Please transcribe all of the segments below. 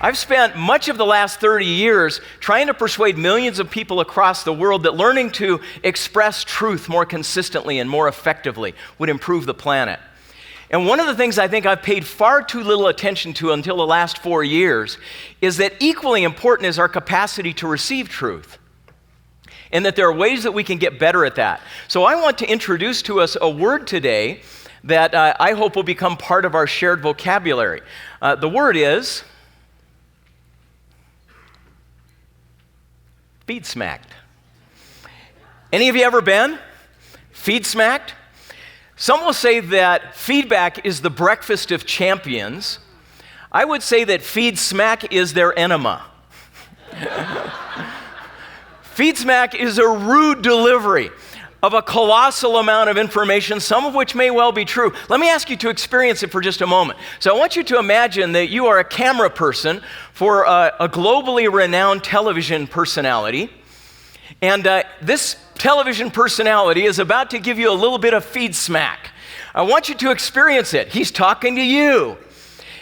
I've spent much of the last 30 years trying to persuade millions of people across the world that learning to express truth more consistently and more effectively would improve the planet. And one of the things I think I've paid far too little attention to until the last 4 years is that equally important is our capacity to receive truth, and that there are ways that we can get better at that. So I want to introduce to us a word today that I hope will become part of our shared vocabulary. The word is Feedsmacked. Any of you ever been Feedsmacked? Some will say that feedback is the breakfast of champions. I would say that Feedsmack is their enema. Feedsmack is a rude delivery of a colossal amount of information, some of which may well be true. Let me ask you to experience it for just a moment. So I want you to imagine that you are a camera person for a globally renowned television personality, and this television personality is about to give you a little bit of Feedsmack. I want you to experience it. He's talking to you.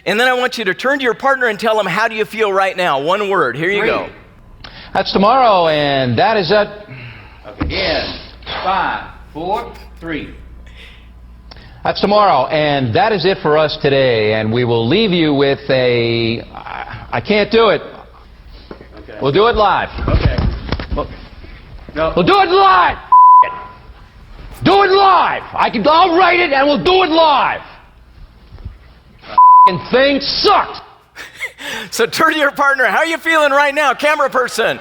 And then I want you to turn to your partner and tell him, how do you feel right now? One word. Here you go. That's tomorrow, and that is it. Okay, 5, 4, 3. That's tomorrow, and that is it for us today. And we will leave you with a... I can't do it. Okay. We'll do it live. Okay. No. We'll do it live. Do it live. I'll write it, and we'll do it live. Thing sucked. So turn to your partner. How are you feeling right now, camera person?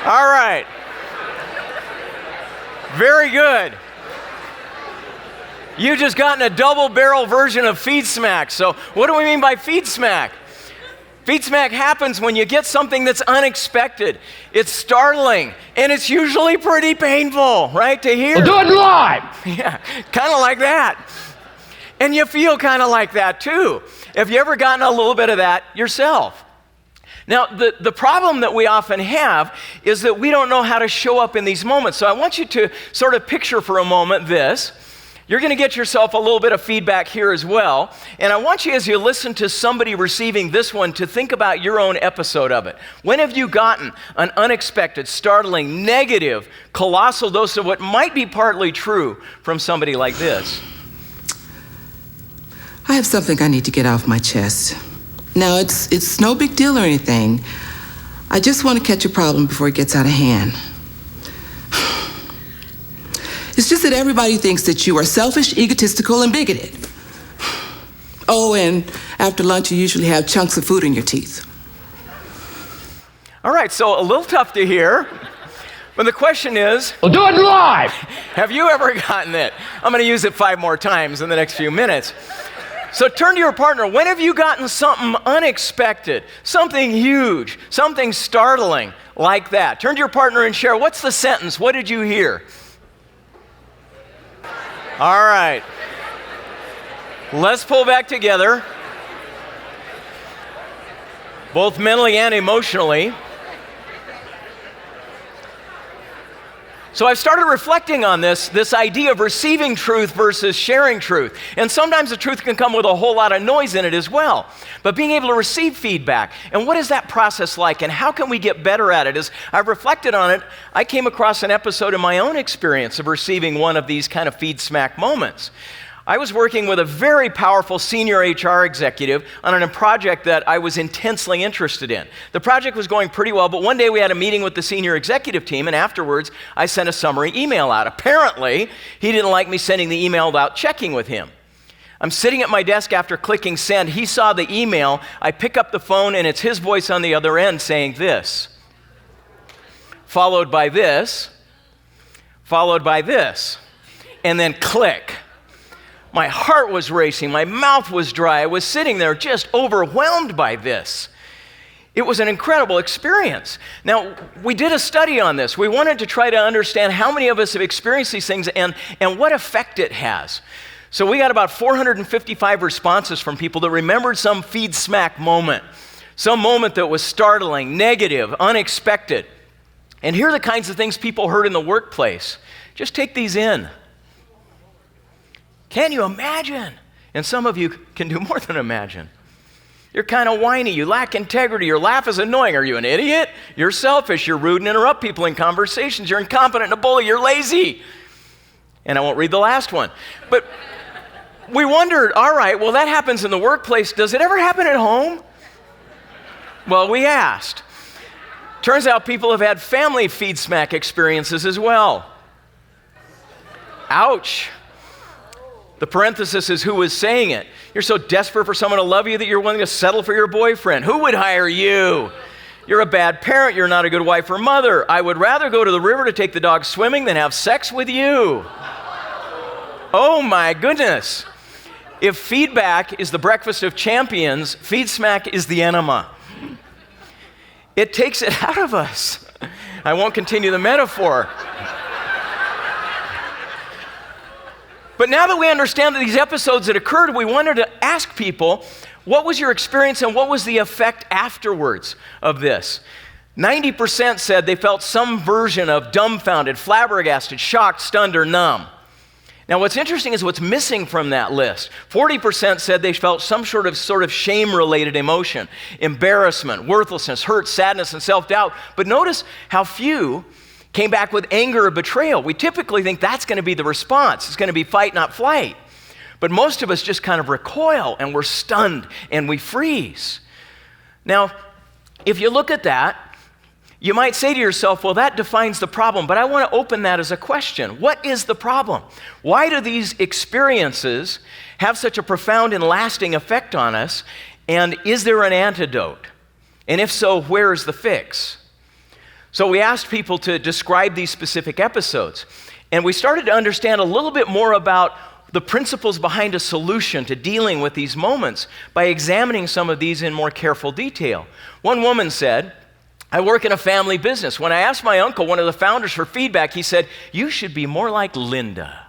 All right. Very good. You just gotten a double barrel version of Feedsmack. So what do we mean by Feedsmack? Feedsmack happens when you get something that's unexpected. It's startling, and it's usually pretty painful, right, to hear. We'll do it live. Yeah, kind of like that. And you feel kind of like that, too. Have you ever gotten a little bit of that yourself? Now, the problem that we often have is that we don't know how to show up in these moments. So I want you to sort of picture for a moment this. You're going to get yourself a little bit of feedback here as well. And I want you, as you listen to somebody receiving this one, to think about your own episode of it. When have you gotten an unexpected, startling, negative, colossal dose of what might be partly true from somebody like this? I have something I need to get off my chest. Now, it's no big deal or anything. I just want to catch a problem before it gets out of hand. It's just that everybody thinks that you are selfish, egotistical, and bigoted. Oh, and after lunch, you usually have chunks of food in your teeth. All right, so a little tough to hear. But the question is... We'll do it live! Have you ever gotten it? I'm going to use it 5 more times in the next few minutes. So turn to your partner. When have you gotten something unexpected, something huge, something startling like that? Turn to your partner and share, what's the sentence? What did you hear? All right. Let's pull back together, both mentally and emotionally. So I've started reflecting on this idea of receiving truth versus sharing truth. And sometimes the truth can come with a whole lot of noise in it as well. But being able to receive feedback, and what is that process like, and how can we get better at it? As I've reflected on it, I came across an episode in my own experience of receiving one of these kind of Feedsmack moments. I was working with a very powerful senior HR executive on a project that I was intensely interested in. The project was going pretty well, but one day we had a meeting with the senior executive team, and afterwards I sent a summary email out. Apparently, he didn't like me sending the email without checking with him. I'm sitting at my desk after clicking send. He saw the email. I pick up the phone, and it's his voice on the other end saying this, followed by this, and then click. My heart was racing, my mouth was dry. I was sitting there just overwhelmed by this. It was an incredible experience. Now, we did a study on this. We wanted to try to understand how many of us have experienced these things and what effect it has. So we got about 455 responses from people that remembered some Feedsmack moment, some moment that was startling, negative, unexpected. And here are the kinds of things people heard in the workplace. Just take these in. Can you imagine? And some of you can do more than imagine. You're kind of whiny, you lack integrity, your laugh is annoying. Are you an idiot? You're selfish, you're rude and interrupt people in conversations, you're incompetent and a bully, you're lazy. And I won't read the last one. But we wondered, all right, well, that happens in the workplace. Does it ever happen at home? Well, we asked. Turns out people have had family Feedsmacked experiences as well. Ouch. The parenthesis is who was saying it. You're so desperate for someone to love you that you're willing to settle for your boyfriend. Who would hire you? You're a bad parent. You're not a good wife or mother. I would rather go to the river to take the dog swimming than have sex with you. Oh my goodness. If feedback is the breakfast of champions, Feedsmacked is the enema. It takes it out of us. I won't continue the metaphor. But now that we understand that these episodes that occurred, we wanted to ask people, what was your experience and what was the effect afterwards of this? 90% said they felt some version of dumbfounded, flabbergasted, shocked, stunned, or numb. Now what's interesting is what's missing from that list. 40% said they felt some sort of shame-related emotion, embarrassment, worthlessness, hurt, sadness, and self-doubt. But notice how few came back with anger or betrayal. We typically think that's going to be the response. It's going to be fight, not flight. But most of us just kind of recoil and we're stunned and we freeze. Now, if you look at that, you might say to yourself, well, that defines the problem, but I want to open that as a question. What is the problem? Why do these experiences have such a profound and lasting effect on us? And is there an antidote? And if so, where is the fix? So we asked people to describe these specific episodes, and we started to understand a little bit more about the principles behind a solution to dealing with these moments by examining some of these in more careful detail. One woman said, I work in a family business. When I asked my uncle, one of the founders, for feedback, he said, you should be more like Linda.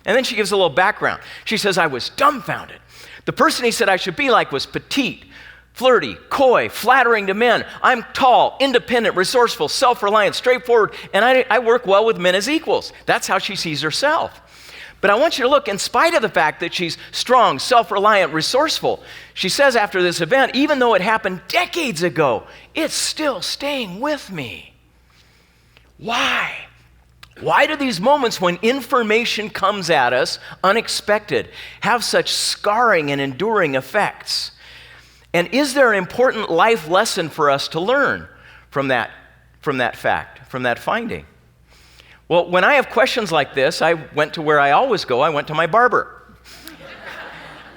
And then she gives a little background. She says, I was dumbfounded. The person he said I should be like was petite, flirty, coy, flattering to men. I'm tall, independent, resourceful, self-reliant, straightforward, and I work well with men as equals. That's how she sees herself. But I want you to look, in spite of the fact that she's strong, self-reliant, resourceful, she says after this event, even though it happened decades ago, it's still staying with me. Why? Why do these moments when information comes at us unexpected have such scarring and enduring effects? And is there an important life lesson for us to learn from that fact, from that finding? Well, when I have questions like this, I went to where I always go. I went to my barber.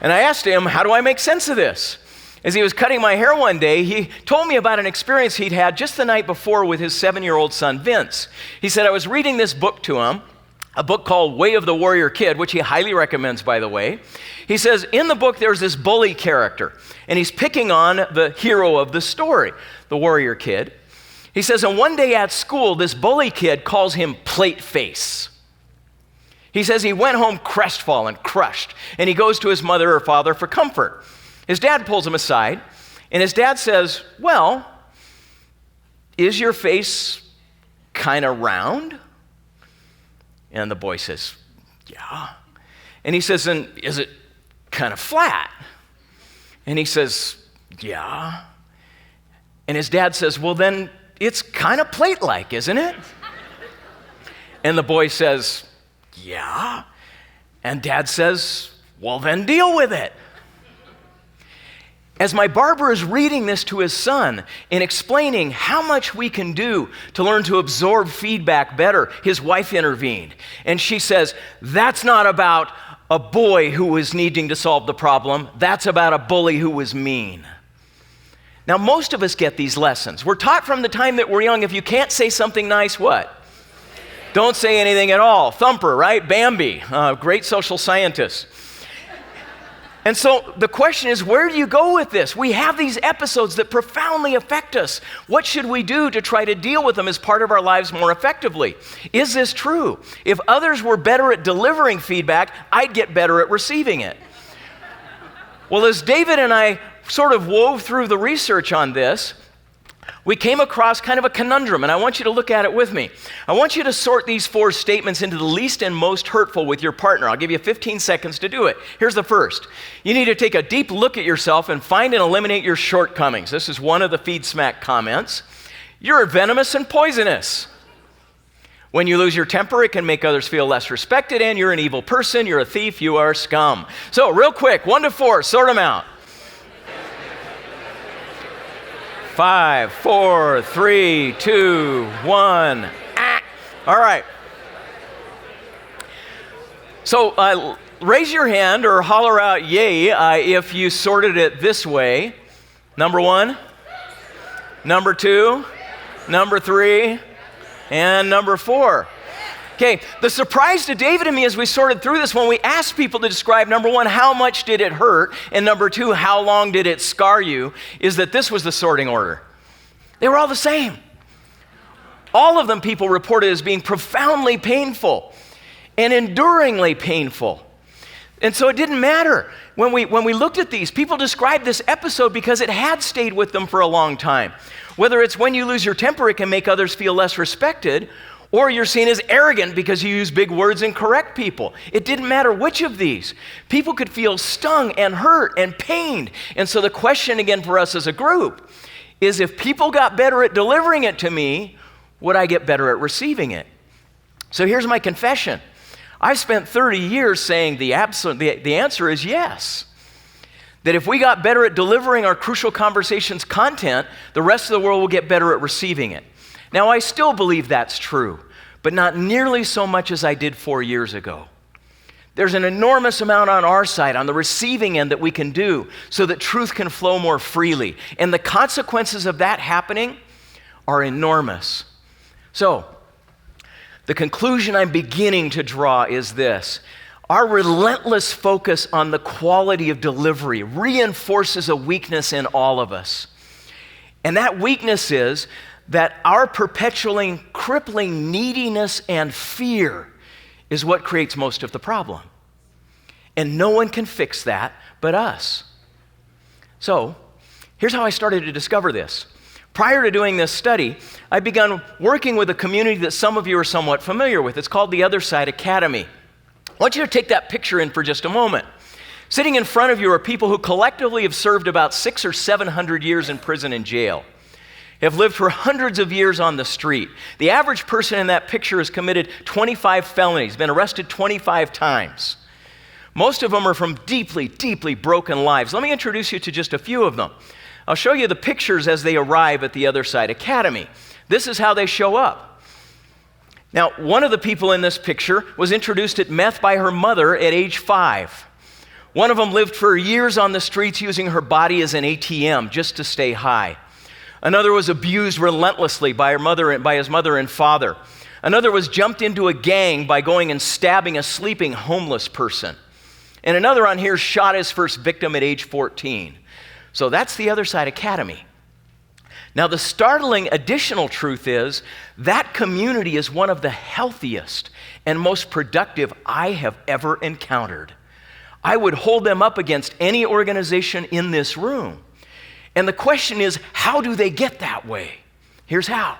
And I asked him, how do I make sense of this? As he was cutting my hair one day, he told me about an experience he'd had just the night before with his 7-year-old son, Vince. He said, I was reading this book to him, a book called Way of the Warrior Kid, which he highly recommends, by the way. He says, in the book, there's this bully character, and he's picking on the hero of the story, the warrior kid. He says, and one day at school, this bully kid calls him Plate Face. He says he went home crestfallen, crushed, and he goes to his mother or father for comfort. His dad pulls him aside, and his dad says, well, is your face kind of round? And the boy says, yeah. And he says, and is it kind of flat? And he says, yeah. And his dad says, well, then it's kind of plate-like, isn't it? And the boy says, yeah. And dad says, well, then deal with it. As my barber is reading this to his son and explaining how much we can do to learn to absorb feedback better, his wife intervened. And she says, that's not about a boy who was needing to solve the problem. That's about a bully who was mean. Now, most of us get these lessons. We're taught from the time that we're young, if you can't say something nice, what? Don't say anything at all. Thumper, right? Bambi, great social scientist. And so the question is, where do you go with this? We have these episodes that profoundly affect us. What should we do to try to deal with them as part of our lives more effectively? Is this true? If others were better at delivering feedback, I'd get better at receiving it. Well, as David and I sort of wove through the research on this, we came across kind of a conundrum, and I want you to look at it with me. I want you to sort these 4 statements into the least and most hurtful with your partner. I'll give you 15 seconds to do it. Here's the first. You need to take a deep look at yourself and find and eliminate your shortcomings. This is one of the Feedsmacked comments. You're venomous and poisonous. When you lose your temper, it can make others feel less respected, and you're an evil person, you're a thief, you are scum. So real quick, 1 to 4, sort them out. 5, 4, 3, 2, 1. All right. So raise your hand or holler out yay if you sorted it this way. Number 1, number 2, number 3, and number 4. Okay, the surprise to David and me as we sorted through this, when we asked people to describe, number 1, how much did it hurt, and number 2, how long did it scar you, is that this was the sorting order. They were all the same. All of them people reported as being profoundly painful and enduringly painful. And so it didn't matter. When we looked at these, people described this episode because it had stayed with them for a long time. Whether it's when you lose your temper, it can make others feel less respected, or you're seen as arrogant because you use big words and correct people. It didn't matter which of these. People could feel stung and hurt and pained. And so the question again for us as a group is, if people got better at delivering it to me, would I get better at receiving it? So here's my confession. I've spent 30 years saying the answer is yes. That if we got better at delivering our crucial conversations content, the rest of the world will get better at receiving it. Now, I still believe that's true, but not nearly so much as I did 4 years ago. There's an enormous amount on our side, on the receiving end, that we can do so that truth can flow more freely. And the consequences of that happening are enormous. So, the conclusion I'm beginning to draw is this. Our relentless focus on the quality of delivery reinforces a weakness in all of us. And that weakness is that our perpetually crippling neediness and fear is what creates most of the problem. And no one can fix that but us. So, here's how I started to discover this. Prior to doing this study, I began working with a community that some of you are somewhat familiar with. It's called the Other Side Academy. I want you to take that picture in for just a moment. Sitting in front of you are people who collectively have served about 600 or 700 years in prison and jail, have lived for hundreds of years on the street. The average person in that picture has committed 25 felonies, been arrested 25 times. Most of them are from deeply, deeply broken lives. Let me introduce you to just a few of them. I'll show you the pictures as they arrive at the Other Side Academy. This is how they show up. Now, one of the people in this picture was introduced at meth by her mother at age 5. One of them lived for years on the streets using her body as an ATM just to stay high. Another was abused relentlessly by his mother and father. Another was jumped into a gang by going and stabbing a sleeping homeless person. And another on here shot his first victim at age 14. So that's the Other Side Academy. Now, the startling additional truth is that community is one of the healthiest and most productive I have ever encountered. I would hold them up against any organization in this room. And the question is, how do they get that way? Here's how.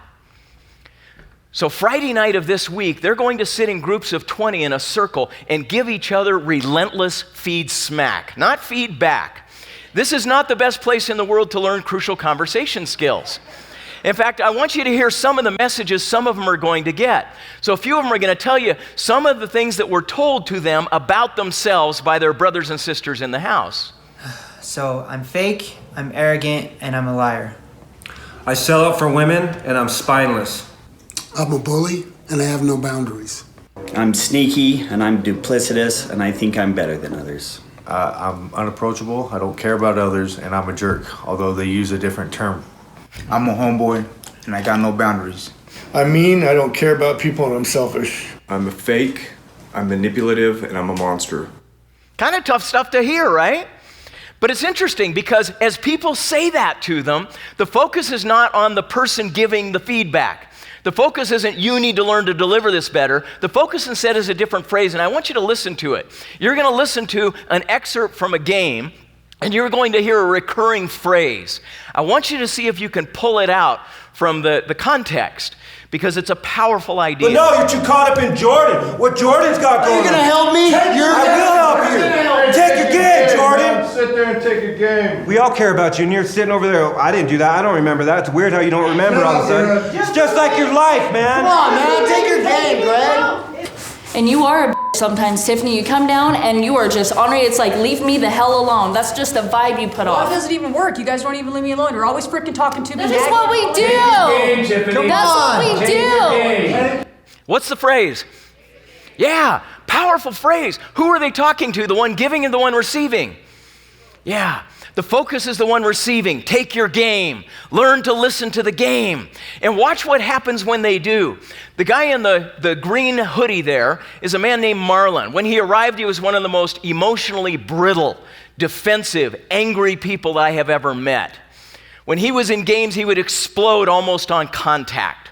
So Friday night of this week, they're going to sit in groups of 20 in a circle and give each other relentless feed smack, not feedback. This is not the best place in the world to learn crucial conversation skills. In fact, I want you to hear some of the messages some of them are going to get. So a few of them are going to tell you some of the things that were told to them about themselves by their brothers and sisters in the house. So I'm fake, I'm arrogant, and I'm a liar. I sell out for women, and I'm spineless. I'm a bully, and I have no boundaries. I'm sneaky, and I'm duplicitous, and I think I'm better than others. I'm unapproachable, I don't care about others, and I'm a jerk, although they use a different term. I'm a homeboy, and I got no boundaries. I'm mean, I don't care about people, and I'm selfish. I'm a fake, I'm manipulative, and I'm a monster. Kind of tough stuff to hear, right? But it's interesting because as people say that to them, the focus is not on the person giving the feedback. The focus isn't you need to learn to deliver this better. The focus instead is a different phrase, and I want you to listen to it. You're going to listen to an excerpt from a game And you're going to hear a recurring phrase. I want you to see if you can pull it out from the context, because it's a powerful idea. But no, you're too caught up in Jordan. What Jordan's got going on. You're gonna help me? I will help you. Take a game, Jordan. Sit there and take a game. We all care about you, and you're sitting over there. I didn't do that. I don't remember that. It's weird how you don't remember all of a sudden. It's just like your life, man. Come on, man. Take your game, Greg. And you are a sometimes, Tiffany. You come down and you are just ornery. It's like, leave me the hell alone. That's just the vibe you put off. It doesn't even work. You guys don't even leave me alone. You're always freaking talking to me. That's just what we do. That's what we do. What's the phrase? Yeah, powerful phrase. Who are they talking to? The one giving and the one receiving? Yeah. The focus is the one receiving. Take your game. Learn to listen to the game. And watch what happens when they do. The guy in the green hoodie there is a man named Marlon. When he arrived, he was one of the most emotionally brittle, defensive, angry people that I have ever met. When he was in games, he would explode almost on contact.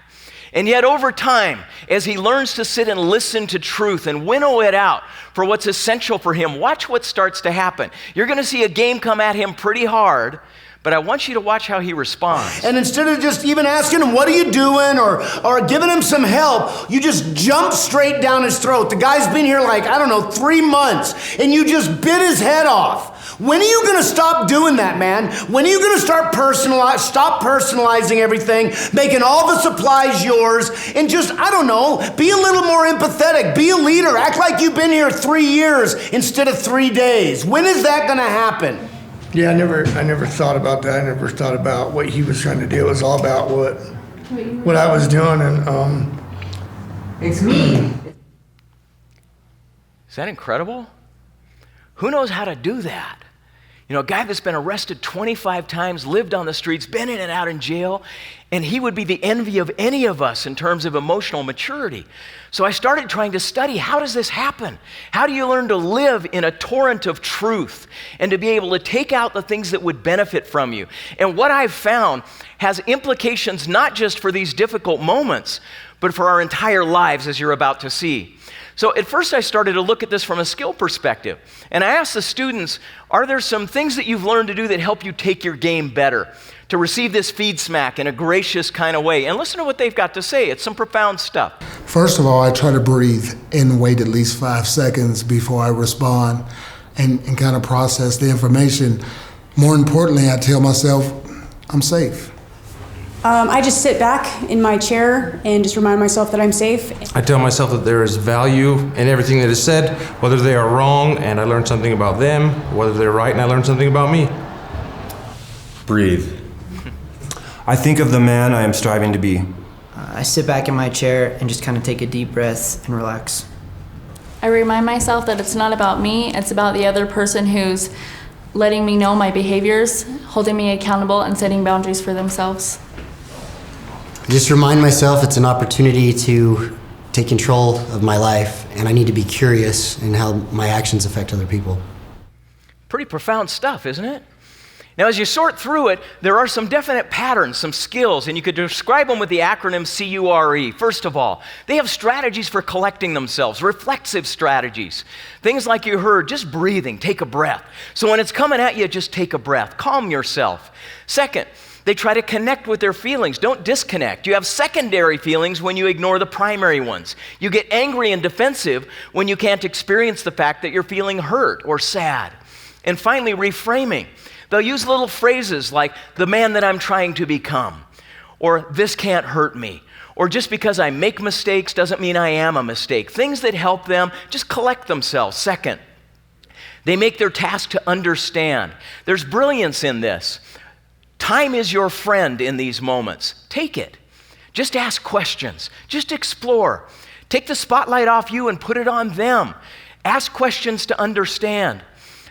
And yet over time, as he learns to sit and listen to truth and winnow it out for what's essential for him, watch what starts to happen. You're going to see a game come at him pretty hard, but I want you to watch how he responds. And instead of just even asking him, what are you doing, or giving him some help, you just jump straight down his throat. The guy's been here 3 months, and you just bit his head off. When are you going to stop doing that, man? When are you going to stop personalizing everything, making all the supplies yours, and just, be a little more empathetic, be a leader, act like you've been here 3 years instead of 3 days. When is that going to happen? Yeah, I never thought about that. I never thought about what he was trying to do. It was all about what I was doing, and It's me. Is that incredible? Who knows how to do that? A guy that's been arrested 25 times, lived on the streets, been in and out in jail, and he would be the envy of any of us in terms of emotional maturity. So I started trying to study, how does this happen? How do you learn to live in a torrent of truth and to be able to take out the things that would benefit from you? And what I've found has implications not just for these difficult moments, but for our entire lives, as you're about to see. So at first I started to look at this from a skill perspective. And I asked the students, are there some things that you've learned to do that help you take your game better, to receive this Feedsmacked in a gracious kind of way? And listen to what they've got to say. It's some profound stuff. First of all, I try to breathe and wait at least 5 seconds before I respond and kind of process the information. More importantly, I tell myself I'm safe. I just sit back in my chair and just remind myself that I'm safe. I tell myself that there is value in everything that is said, whether they are wrong and I learn something about them, whether they're right and I learn something about me. Breathe. I think of the man I am striving to be. I sit back in my chair and just kind of take a deep breath and relax. I remind myself that it's not about me, it's about the other person who's letting me know my behaviors, holding me accountable, and setting boundaries for themselves. Just remind myself it's an opportunity to take control of my life, and I need to be curious in how my actions affect other people. Pretty profound stuff, isn't it? Now, as you sort through it, there are some definite patterns, some skills, and you could describe them with the acronym CURE. First of all, they have strategies for collecting themselves, reflexive strategies. Things like you heard, just breathing, take a breath. So when it's coming at you, just take a breath, calm yourself. Second, they try to connect with their feelings. Don't disconnect. You have secondary feelings when you ignore the primary ones. You get angry and defensive when you can't experience the fact that you're feeling hurt or sad. And finally, reframing. They'll use little phrases like, the man that I'm trying to become, or this can't hurt me, or just because I make mistakes doesn't mean I am a mistake. Things that help them just collect themselves. Second, they make their task to understand. There's brilliance in this. Time is your friend in these moments. Take it. Just ask questions. Just explore. Take the spotlight off you and put it on them. Ask questions to understand.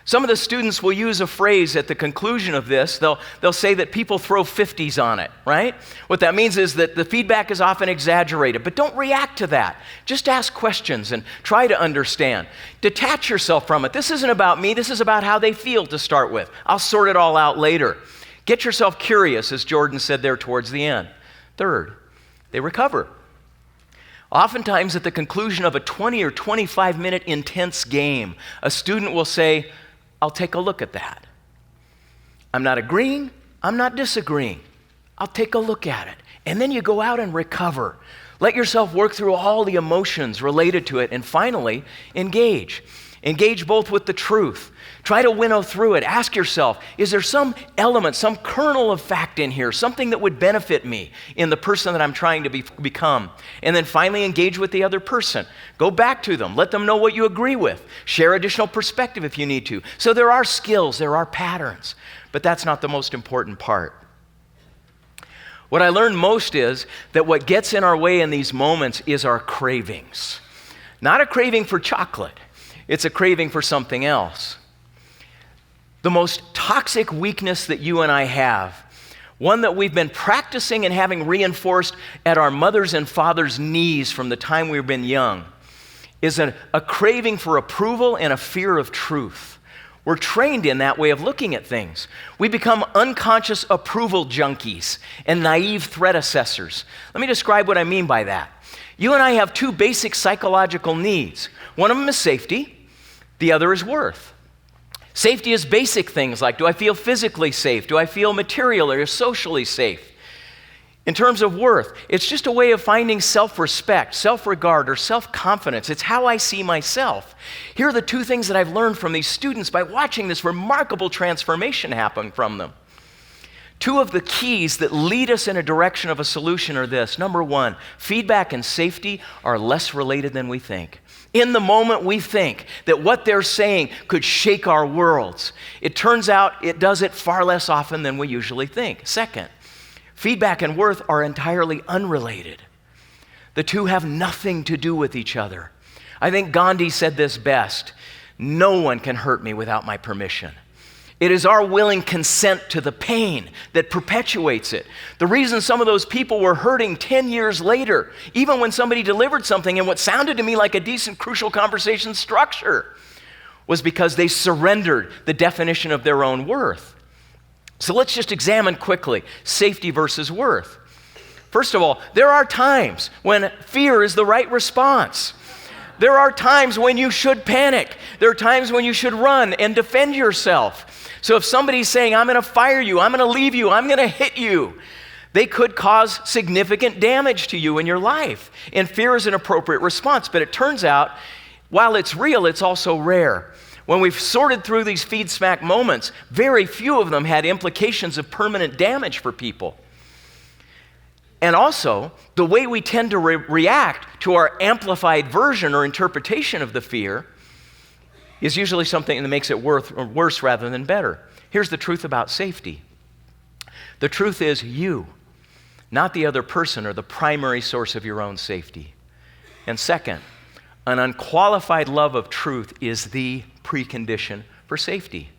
Some of the students will use a phrase at the conclusion of this. They'll say that people throw 50s on it, right? What that means is that the feedback is often exaggerated, but don't react to that. Just ask questions and try to understand. Detach yourself from it. This isn't about me. This is about how they feel to start with. I'll sort it all out later. Get yourself curious, as Jordan said there towards the end. Third, they recover. Oftentimes at the conclusion of a 20 or 25-minute intense game, a student will say, I'll take a look at that. I'm not agreeing, I'm not disagreeing. I'll take a look at it. And then you go out and recover. Let yourself work through all the emotions related to it, and finally, engage. Engage both with the truth. Try to winnow through it. Ask yourself, is there some element, some kernel of fact in here, something that would benefit me in the person that I'm trying to become? And then finally engage with the other person. Go back to them. Let them know what you agree with. Share additional perspective if you need to. So there are skills, there are patterns, but that's not the most important part. What I learned most is that what gets in our way in these moments is our cravings. Not a craving for chocolate. It's a craving for something else. The most toxic weakness that you and I have, one that we've been practicing and having reinforced at our mothers' and fathers' knees from the time we've been young, is a craving for approval and a fear of truth. We're trained in that way of looking at things. We become unconscious approval junkies and naive threat assessors. Let me describe what I mean by that. You and I have two basic psychological needs. One of them is safety, the other is worth. Safety is basic things like, do I feel physically safe? Do I feel materially or socially safe? In terms of worth, it's just a way of finding self-respect, self-regard, or self-confidence. It's how I see myself. Here are the two things that I've learned from these students by watching this remarkable transformation happen from them. Two of the keys that lead us in a direction of a solution are this. Number one, feedback and safety are less related than we think. In the moment we think that what they're saying could shake our worlds, it turns out it does it far less often than we usually think. Second, feedback and worth are entirely unrelated. The two have nothing to do with each other. I think Gandhi said this best: no one can hurt me without my permission. It is our willing consent to the pain that perpetuates it. The reason some of those people were hurting 10 years later, even when somebody delivered something in what sounded to me like a decent, crucial conversation structure, was because they surrendered the definition of their own worth. So let's just examine quickly safety versus worth. First of all, there are times when fear is the right response. There are times when you should panic. There are times when you should run and defend yourself. So if somebody's saying, I'm going to fire you, I'm going to leave you, I'm going to hit you, they could cause significant damage to you in your life. And fear is an appropriate response. But it turns out, while it's real, it's also rare. When we've sorted through these Feedsmacked moments, very few of them had implications of permanent damage for people. And also, the way we tend to react to our amplified version or interpretation of the fear is usually something that makes it worse rather than better. Here's the truth about safety. The truth is you, not the other person, are the primary source of your own safety. And second, an unqualified love of truth is the precondition for safety.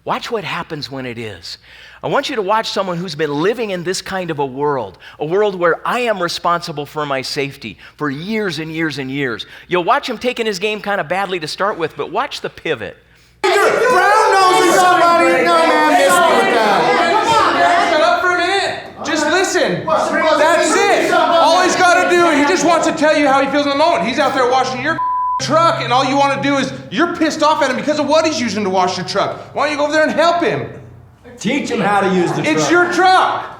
Watch what happens when it is. I want you to watch someone who's been living in this kind of a world where I am responsible for my safety for years and years and years. You'll watch him taking his game kind of badly to start with, but watch the pivot. You're brown-nosing somebody. No, man, miss me with that. Shut up for a minute. Just listen. That's it. All he's got to do, he just wants to tell you how he feels in the moment. He's out there washing your truck, and all you want to do is, you're pissed off at him because of what he's using to wash your truck. Why don't you go over there and help him? Teach him how to use the truck. It's your truck.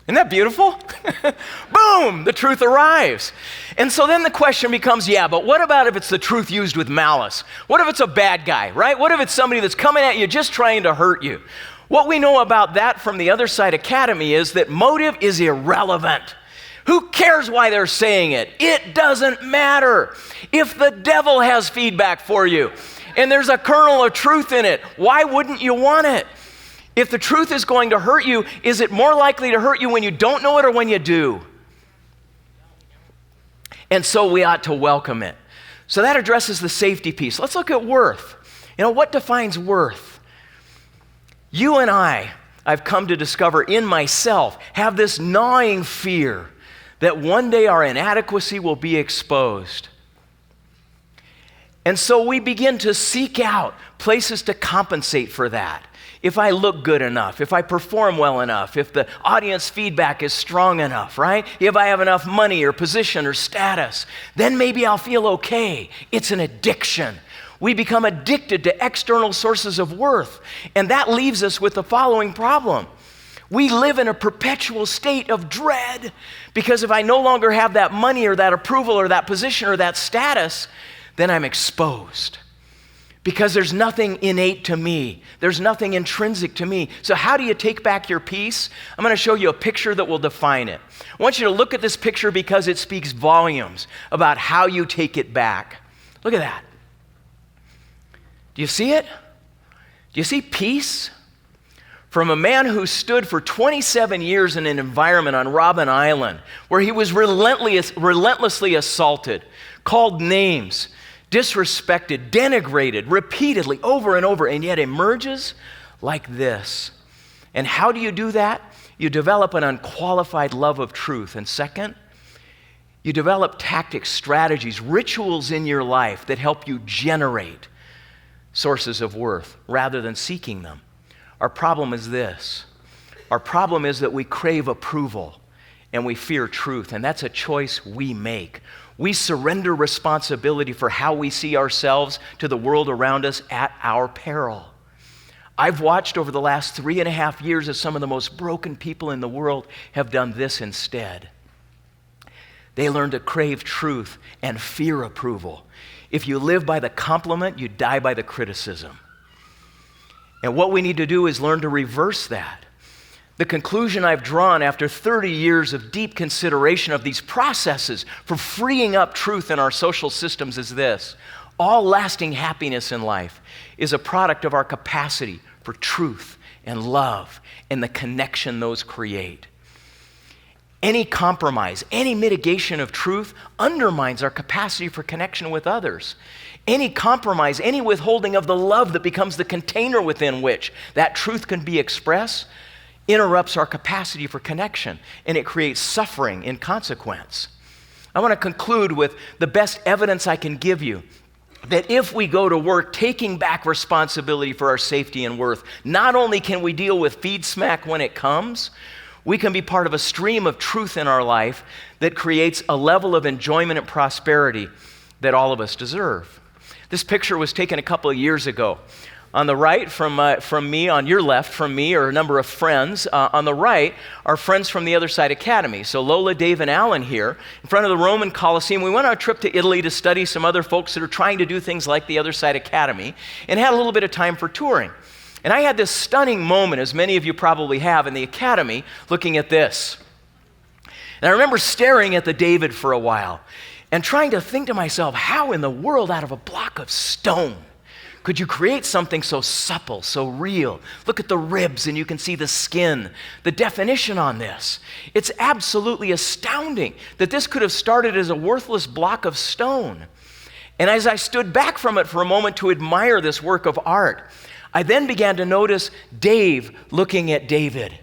Isn't that beautiful? Boom, the truth arrives. And so then the question becomes, yeah, but what about if it's the truth used with malice? What if it's a bad guy, right? What if it's somebody that's coming at you just trying to hurt you? What we know about that from the Other Side Academy is that motive is irrelevant. Who cares why they're saying it? It doesn't matter. If the devil has feedback for you and there's a kernel of truth in it, why wouldn't you want it? If the truth is going to hurt you, is it more likely to hurt you when you don't know it or when you do? And so we ought to welcome it. So that addresses the safety piece. Let's look at worth. You know, what defines worth? You and I've come to discover in myself, have this gnawing fear that one day our inadequacy will be exposed. And so we begin to seek out places to compensate for that. If I look good enough, if I perform well enough, if the audience feedback is strong enough, right? If I have enough money or position or status, then maybe I'll feel okay. It's an addiction. We become addicted to external sources of worth. And that leaves us with the following problem. We live in a perpetual state of dread because if I no longer have that money or that approval or that position or that status, then I'm exposed. Because there's nothing innate to me. There's nothing intrinsic to me. So how do you take back your peace? I'm going to show you a picture that will define it. I want you to look at this picture because it speaks volumes about how you take it back. Look at that. Do you see it? Do you see peace? From a man who stood for 27 years in an environment on Robben Island where he was relentlessly assaulted, called names, disrespected, denigrated repeatedly over and over, and yet emerges like this. And how do you do that? You develop an unqualified love of truth. And second, you develop tactics, strategies, rituals in your life that help you generate sources of worth rather than seeking them. Our problem is this. Our problem is that we crave approval and we fear truth, and that's a choice we make. We surrender responsibility for how we see ourselves to the world around us at our peril. I've watched over the last 3.5 years as some of the most broken people in the world have done this instead. They learn to crave truth and fear approval. If you live by the compliment, you die by the criticism. And what we need to do is learn to reverse that. The conclusion I've drawn after 30 years of deep consideration of these processes for freeing up truth in our social systems is this. All lasting happiness in life is a product of our capacity for truth and love and the connection those create. Any compromise, any mitigation of truth undermines our capacity for connection with others. Any compromise, any withholding of the love that becomes the container within which that truth can be expressed interrupts our capacity for connection, and it creates suffering in consequence. I want to conclude with the best evidence I can give you that if we go to work taking back responsibility for our safety and worth, not only can we deal with Feedsmacked when it comes, we can be part of a stream of truth in our life that creates a level of enjoyment and prosperity that all of us deserve. This picture was taken a couple of years ago. On the right from me, on your left from me are a number of friends. On the right are friends from the Other Side Academy. So Lola, Dave, and Alan here in front of the Roman Colosseum. We went on a trip to Italy to study some other folks that are trying to do things like the Other Side Academy and had a little bit of time for touring. And I had this stunning moment, as many of you probably have, in the academy looking at this. And I remember staring at the David for a while and trying to think to myself, how in the world out of a block of stone could you create something so supple, so real? Look at the ribs and you can see the skin. The definition on this. It's absolutely astounding that this could have started as a worthless block of stone. And as I stood back from it for a moment to admire this work of art, I then began to notice Dave looking at David.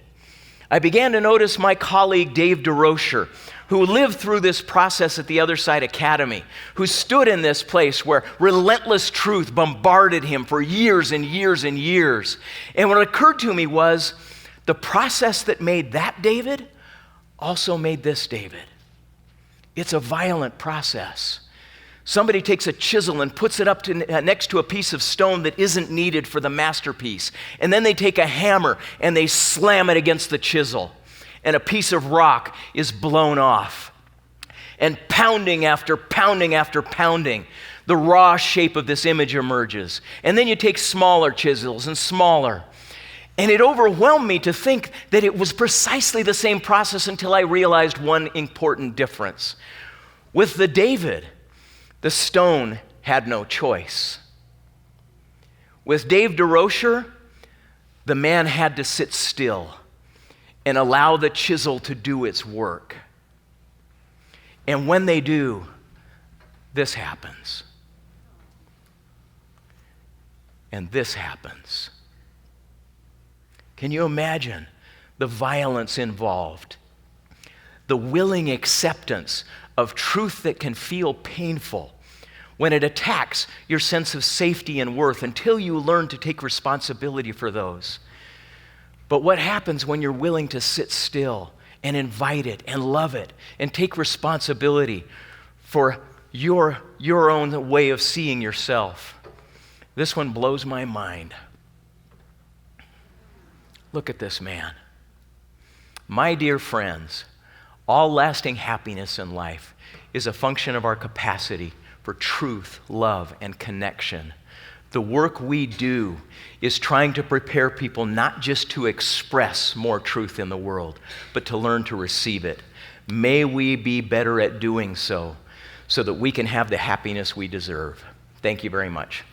I began to notice my colleague Dave DeRocher, who lived through this process at the Other Side Academy, who stood in this place where relentless truth bombarded him for years and years and years. And what occurred to me was the process that made that David also made this David. It's a violent process. Somebody takes a chisel and puts it up next to a piece of stone that isn't needed for the masterpiece. And then they take a hammer and they slam it against the chisel. And a piece of rock is blown off. And pounding after pounding after pounding, the raw shape of this image emerges. And then you take smaller chisels and smaller. And it overwhelmed me to think that it was precisely the same process until I realized one important difference. With the David, the stone had no choice. With Dave DeRocher, the man had to sit still and allow the chisel to do its work. And when they do, this happens. And this happens. Can you imagine the violence involved? The willing acceptance of truth that can feel painful when it attacks your sense of safety and worth until you learn to take responsibility for those. But what happens when you're willing to sit still and invite it and love it and take responsibility for your own way of seeing yourself? This one blows my mind. Look at this man. My dear friends, all lasting happiness in life is a function of our capacity for truth, love, and connection. The work we do is trying to prepare people not just to express more truth in the world, but to learn to receive it. May we be better at doing so that we can have the happiness we deserve. Thank you very much.